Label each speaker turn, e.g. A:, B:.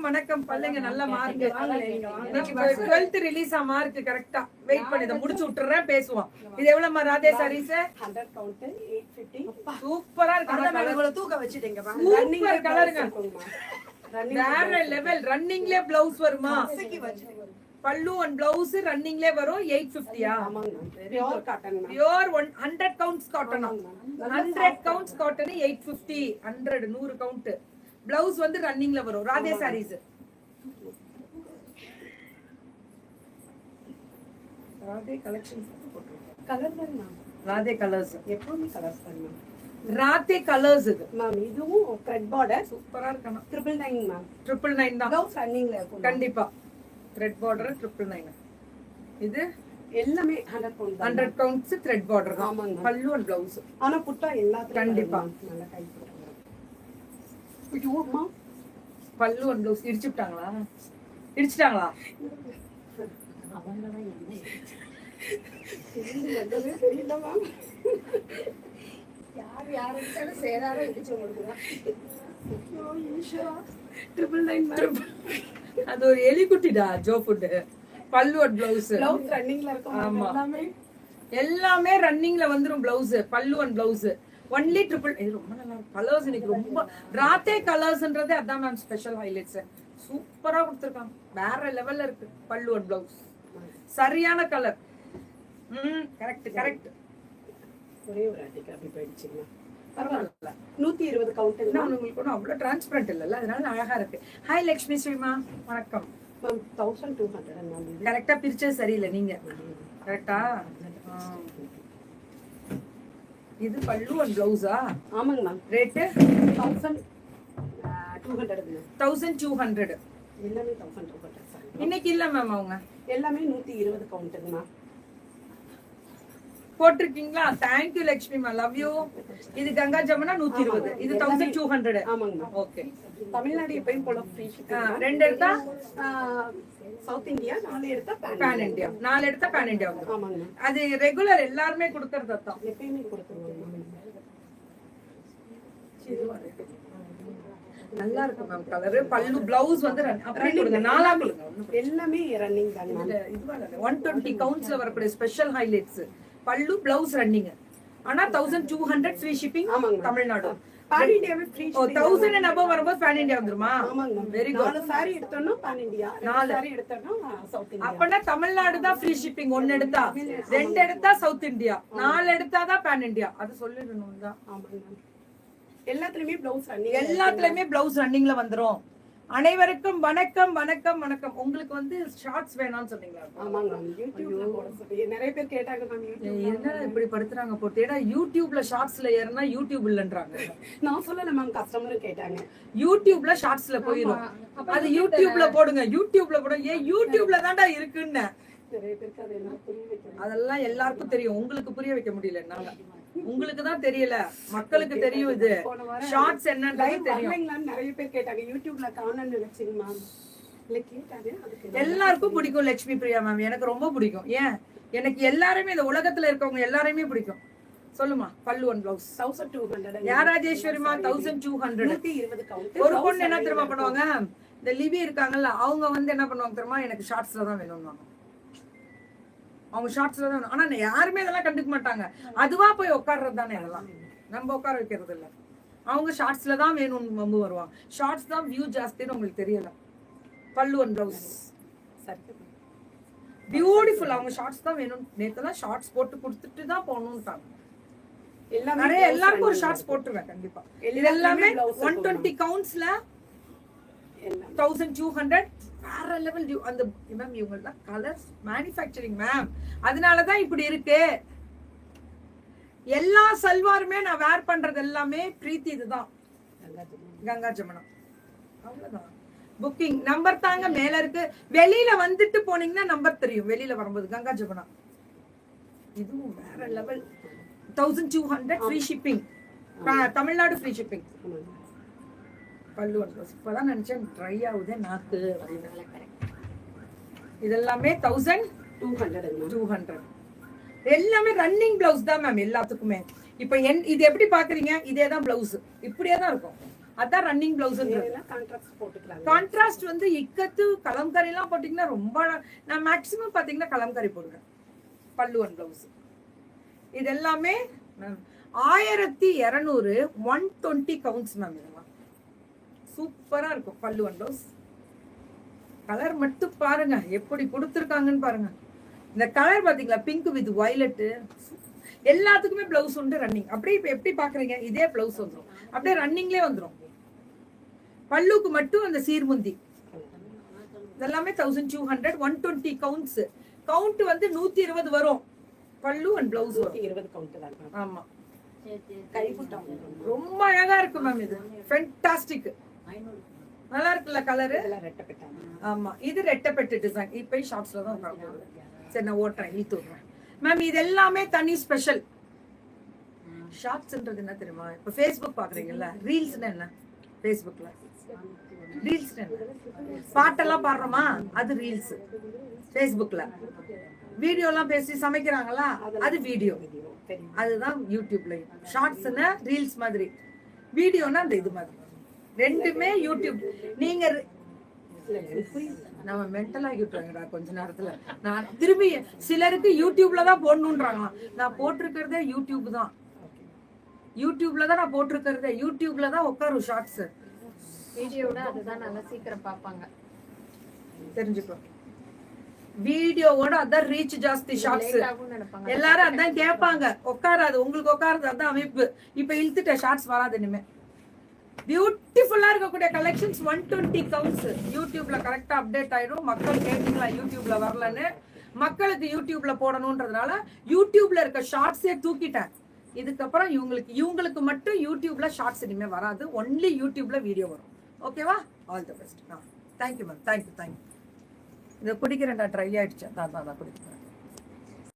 A: வணக்கம் பல்லுங்க நல்ல மார்க். இன்னைக்கு 12th ரிலீஸ் மார்க் கரெக்ட்டா வெயிட் பண்ணி முடிச்சு விட்டுறேன் பேசுவோம். இது எவ்வளவு ராதே சாரீஸ்
B: 100 கவுண்ட் 850.
A: சூப்பரா இருக்கு.
B: இவ்வளவு தூக்க வச்சிட்டீங்க பாருங்க.
A: ரன்னிங் கலருங்க. வேற லெவல். ரன்னிங்லயே ப்ளவுஸ் வருமா? பல்லு அண்ட் ப்ளவுஸ் ரன்னிங்லயே வரும். 850யா?
B: ஆமாங்க. Pure cotton.
A: Pure 100 counts cotton. 100 counts cotton 850. 100 count. Blouse வந்து ரன்னிங்ல வரும். ராதே சாரீஸ். ராதே கலெக்ஷன்ஸ் போட்டுருக்கோம்.
B: கலர் தானா?
A: ராதே கலர்ஸ்.
B: எப்பவுமே கலர்ஸ் தானா?
A: ராதே கலர்ஸ் இது.
B: மேம் இதுவும் த்ரெட் பார்டர்
A: சூப்பரா இருக்கணும்.
B: 999 மேம்.
A: 999 தான்.
B: பிளவுஸ் ரன்னிங்ல இருக்கும்.
A: கண்டிப்பா. Thread border 999. இது
B: எல்லாமே 100 கவுண்ட்.
A: 100 கவுண்ட்ஸ் த்ரெட் பார்டர் தான்.
B: ஆமாங்க.
A: பல்லு அண்ட் பிளவுஸ்.
B: ஆனா புட்டா எல்லாத்துலயும்
A: கண்டிப்பா
B: நல்ல கை போடுறாங்க. இதுமா
A: பல்லு அண்ட் பிளவுஸ் இடிச்சிட்டாங்களா? இடிச்சிட்டாங்களா?
B: அவங்க தான் என்ன தெரியல மேம். யார் இருந்தாலும் சேரார இடிச்சு கொடுக்குறா. 999
A: அது ஒரு எலிக்குட்டிடா ஜோ ஃபுட். பல்லு அண்ட் பிளவுஸ்
B: ரன்னிங்ல இருக்கும்.
A: ஆமா எல்லாமே ரன்னிங்ல வந்துரும். பிளவுஸ் பல்லு அண்ட் பிளவுஸ் ஒன்லி ட்ரிபிள். இது ரொம்ப நல்லா இருக்கு. கலர்ஸ் இன்னைக்கு ரொம்ப ராத்தே கலர்ஸ்ன்றதே அதான் மேம் ஸ்பெஷல் ஹைலைட்ஸ். சூப்பரா கொடுத்துருக்காங்க. வேற லெவல்ல இருக்கு. பல்லு அண்ட் பிளவுஸ் சரியான கலர். Correct correct.
B: ஒரே ஒரு அடிக்கு அப்படி போயிடுச்சுங்க. பரவாயில்ல. 120 கவுண்ட்.
A: உங்களுக்கு ஒன்றும் அவ்வளோ டிரான்ஸ்பரண்ட் இல்லைல்ல, அதனால அழகா இருக்கு. ஹாய் லக்ஷ்மி ஸ்ரீமா வணக்கம்.
B: Ma'am 1200 ma'am.
A: கரெக்டா பிரிச்சது சரியில்லை நீங்க. கரெக்டா? இது பல்லு அண்ட் பிளவுஸா?
B: ஆமாங்க மேம்.
A: ரேட்
B: 1200.
A: 1200.
B: எல்லாமே 1200 சார்.
A: இன்னைக்கு இல்ல மேம் அவங்க
B: எல்லாமே 120 கவுண்ட்ங்க மேம்.
A: போட்டிருக்கீங்களா? தேங்க் யூ லக்ஷ்மி மா, லவ் யூ. இது கங்கா ஜமுனா 120. இது 1200.
B: ஆமாங்க மேம்.
A: ஓகே.
B: தமிழ்நாடு எப்பயும் போல ஃப்ரீ ஷிப்பிங்.
A: ரெண்டு எடுத்தா
B: சவுத் இந்தியா, 4 எடுத்தா
A: பேன் இந்தியா. 4 எடுத்தா பேன் இந்தியா.
B: ஆமாங்க.
A: அது ரெகுலர் எல்லாரும் கொடுக்கறது தான்.
B: எப்பயுமே கொடுத்துருவாங்க.
A: நல்லா இருக்கு மேம் கலர். பல்லு பிளவுஸ் வந்து அப்படியே கொடுங்க. நாலா கொடுங்க.
B: எல்லாமே ரன்னிங் தான் மேம்.
A: இதுவா 120 கவுண்ட்ஸ்ல வரக்கூடிய ஸ்பெஷல் ஹைலைட்ஸ். பல்லு பிளவுஸ் ரன்னிங். ஆனா 1200 ஃப்ரீ ஷிப்பிங். தமிழ்நாடு
B: பான் இந்தியாவே ஃப்ரீ ஷிப்பிங்.
A: 1000 and above வரும்போது பேன் இந்தியா வந்துருமா?
B: ஆமாங்க.
A: Very good.
B: 4 சாரி எடுத்தோம்னா பான் இந்தியா, 4 சாரி எடுத்தோம்னா சவுத் இந்தியா.
A: அப்பனா தமிழ்நாடு தான் ஃப்ரீ ஷிப்பிங். 1 எடுத்தா, 2 எடுத்தா சவுத் இந்தியா, 4 எடுத்தா தான் பேன் இந்தியா. அது சொல்லிடணும் தான்.
B: ஆமாங்க. எல்லாத்துலயுமே பிளவுஸ் ரன்னிங்.
A: எல்லாத்துலயுமே பிளவுஸ் ரன்னிங்ல வந்துரும். அனைவருக்கும் வணக்கம் வணக்கம் வணக்கம். உங்களுக்கு வந்து ஷார்ட்ஸ் வேணாம்னு சொன்னீங்களா?
B: ஆமாங்க. யூடியூப்ல போட சொல்லி நிறைய பேர் கேட்டாங்க மேம். யூடியூப்
A: என்ன இப்படி படுத்துறாங்க போட்டு? ஏடா யூடியூப்ல ஷார்ட்ஸ்ல ஏறனா யூடியூப் இல்லன்றாங்க.
B: நான் சொல்லல மேம், கஸ்டமரும் கேட்டாங்க.
A: யூடியூப்ல ஷார்ட்ஸ்ல போயிடும். அது யூடியூப்ல போடுங்க. யூடியூப்ல போடுங்க. ஏன் யூடியூப்ல தான்டா இருக்குன்னு
B: நிறைய பேருக்கு அதெல்லாம் புரிய வைக்கணும்.
A: அதெல்லாம் எல்லாருக்கும் தெரியும். உங்களுக்கு புரிய வைக்க முடியல என்னால. உங்களுக்கு தான் தெரியல, மக்களுக்கு தெரியும். இது ஷார்ட்ஸ் என்னன்றது தெரியும்.
B: நிறைய பேர் கேட்டாங்க. யூடியூப்ல காணன்னு நினைச்சீங்க மேம். இல்ல கேட்டாங்க. அதுக்கு
A: எல்லாருக்கும் பிடிக்கும் லட்சுமி பிரியா மேம். எனக்கு ரொம்ப பிடிக்கும். ஏன் எனக்கு எல்லாருமே இந்த உலகத்துல இருக்கவங்க எல்லாரையுமே பிடிக்கும். சொல்லுமா. பல்லு அண்ட் பிளவுஸ்
B: 1200.
A: யார் ராஜேஸ்வரிமா? 1200.
B: 120 கவுண்ட்.
A: ஒரு பொண்ணு என்ன தெரியுமா பண்ணுவாங்க? இந்த லிவி இருக்காங்கல்ல, அவங்க வந்து என்ன பண்ணுவாங்க தெரியுமா? எனக்கு ஷார்ட்ஸ்ல தான் வேணும்னு. அவங்க ஷார்ட்ஸ்ல தான். ஆனா யாருமே இதெல்லாம் கண்டுக்க மாட்டாங்க. அதுவா போய் உட்கார்றது தானே. இதெல்லாம் நம்ம உட்கார வைக்கிறது இல்ல. அவங்க ஷார்ட்ஸ்ல தான் வேணும்னு வம்பு வருவாங்க. ஷார்ட்ஸ் தான் வியூ ஜாஸ்தின்னு உங்களுக்கு தெரியல. பல்லு அண்ட் பிளவுஸ் பியூட்டிஃபுல். அவங்க ஷார்ட்ஸ் தான் வேணும். நேத்தெல்லாம் ஷார்ட்ஸ் போட்டு கொடுத்துட்டு தான் போகணும்ட்டாங்க. நிறைய எல்லாருக்கும் ஒரு ஷார்ட்ஸ் போட்டுருவேன் கண்டிப்பா. இது எல்லாமே 120 கவுண்ட்ஸ்ல 1200. வேற லெவல். அந்த மேம் இவங்கெல்லாம் கலர்ஸ் மேனுஃபேக்சரிங் மேம். அதனாலதான் இப்படி இருக்கு. எல்லா சல்வாருமே நான் வேர் பண்றது எல்லாமே பிரீத்தி. இதுதான் கங்கா ஜமுனா. அவ்வளவுதான். புக்கிங் நம்பர் தாங்க மேல இருக்கு. வெளியில வந்துட்டு போனீங்கன்னா நம்பர் தெரியும். வெளியில வரும்போது கங்கா ஜமுனா. இதுவும் வேற level. 1200 free shipping. Tamil Nadu free shipping. பல்லு இப்பதான் நினைச்சேன் ட்ரை ஆகுதே நாக்கு. இதெல்லாமே 1200. எல்லாமே ரன்னிங் பிளவுஸ் தான் மேம் எல்லாத்துக்குமே. இப்ப இது எப்படி பாக்குறீங்க? இதேதான் பிளவுஸ். இப்படியே தான் இருக்கும். அதான் ரன்னிங் பிளவுஸ்ன்றது.
B: கான்ட்ராஸ்ட் போட்டுக்கலாம்.
A: கான்ட்ராஸ்ட் வந்து இக்கத்து கலம்காரி எல்லாம் போட்டீங்கன்னா ரொம்ப நான் மேக்ஸிமம் பாத்தீங்கன்னா கலம்காரி போடுவேன். பல்லு அண்ட் பிளவுஸ் இது எல்லாமே 1200 120 கவுண்ட்ஸ் மேம். இதெல்லாம் சூப்பரா இருக்கும். பல்லு அண்ட் பிளவுஸ் கலர் மட்டும் பாருங்க எப்படி கொடுத்துருக்காங்கன்னு பாருங்க. இந்த கலர் பாத்தீங்களா, பிங்க் வித் வயலட். எல்லாத்துக்குமே பிளவுஸ் உண்டு ரன்னிங். அப்படியே இப்ப எப்படி பாக்குறீங்க, இதே பிளவுஸ் வந்துடும், அப்படியே ரன்னிங்லேயே வந்துடும். பல்லுக்கு மட்டும் அந்த சீர்முந்தி இதெல்லாமே 1200 120 கவுண்ட்ஸ். கவுண்ட் வந்து 120 வரும். பல்லு அண்ட் பிளவுஸ்
B: 20 கவுண்ட் தான்.
A: ஆமா,
B: கைபுட்டம்
A: ரொம்ப அழகா இருக்கு மேம். இது ஃபென்டாஸ்டிக், நல்லா இருக்குல்ல கலரு.
B: ரெட்டப்பட்டாங்க.
A: ஆமா, இது ரெட்டப்பெட்டு டிசைன். இப்போ ஷாப்ஸ்ல தான் உட்காந்து. சரி நான் ஓட்டுறேன், இழுத்து விடுறேன் மேம். இது எல்லாமே தனி ஸ்பெஷல். ஷார்ட்ஸ்ன்றது என்ன தெரியுமா, இப்போ ஃபேஸ்புக் பாக்குறீங்கல்ல, ரீல்ஸ்னா என்ன, ஃபேஸ்புக்ல ரீல்ஸ் பாட்டெல்லாம் பாடுறோமா, அது ரீல்ஸ். ஃபேஸ்புக்ல வீடியோ எல்லாம் பேசி சமைக்கிறாங்களா, அது வீடியோ. அதுதான் யூடியூப்ல. ஷார்ட்ஸ்னா ரீல்ஸ் மாதிரி, வீடியோனா அந்த இது மாதிரி. ரெண்டுமே யூடியூப். நீங்க நம்ம மென்டல் ஆகிட்டுறாங்கடா கொஞ்ச நேரத்துல. நான் திரும்பி சிலருக்கு யூடியூப்ல தான் போடணும்ன்றாங்களாம். நான் போட்டிருக்கிறதே யூடியூப் தான். யூடியூப்ல தான் நான் போட்டிருக்கிறதே. யூடியூப்ல தான் உட்காரும் ஷார்ட்ஸ்.
C: வீடியோட அதுதான் நல்லா சீக்கிரம் பாப்பாங்க,
A: தெரிஞ்சுக்கோ. வீடியோவோட அதான் ரீச் ஜாஸ்தி. ஷார்ட்ஸ் எல்லாரும் அதான் கேட்பாங்க. உட்காராது உங்களுக்கு, உட்காருது அதான் அமைப்பு. இப்ப இழுத்துட்ட ஷார்ட்ஸ் வராது இனிமே. பியூட்டிஃபுல்லா இருக்கக்கூடிய கலெக்ஷன்ஸ் 120 கவுண்ட்ஸ். யூடியூப்ல கரெக்டா அப்டேட் ஆயிடும். மக்கள் கேட்டீங்களா யூடியூப்ல வரலன்னு, மக்களுக்கு யூடியூப்ல போடணும்ன்றதுனால யூடியூப்ல இருக்க ஷார்ட்ஸே தூக்கிட்டேன். இதுக்கப்புறம் இவங்களுக்கு மட்டும் யூடியூப்ல ஷார்ட்ஸ் இனிமே வராது. ஒன்லி யூடியூப்ல வீடியோ வரும். ஓகேவா? All the best. Thank you ma'am, thank you. இதை குடிக்கிறேன்டா, ட்ரை ஆயிடுச்சு. தான் குடிக்கிறேன்.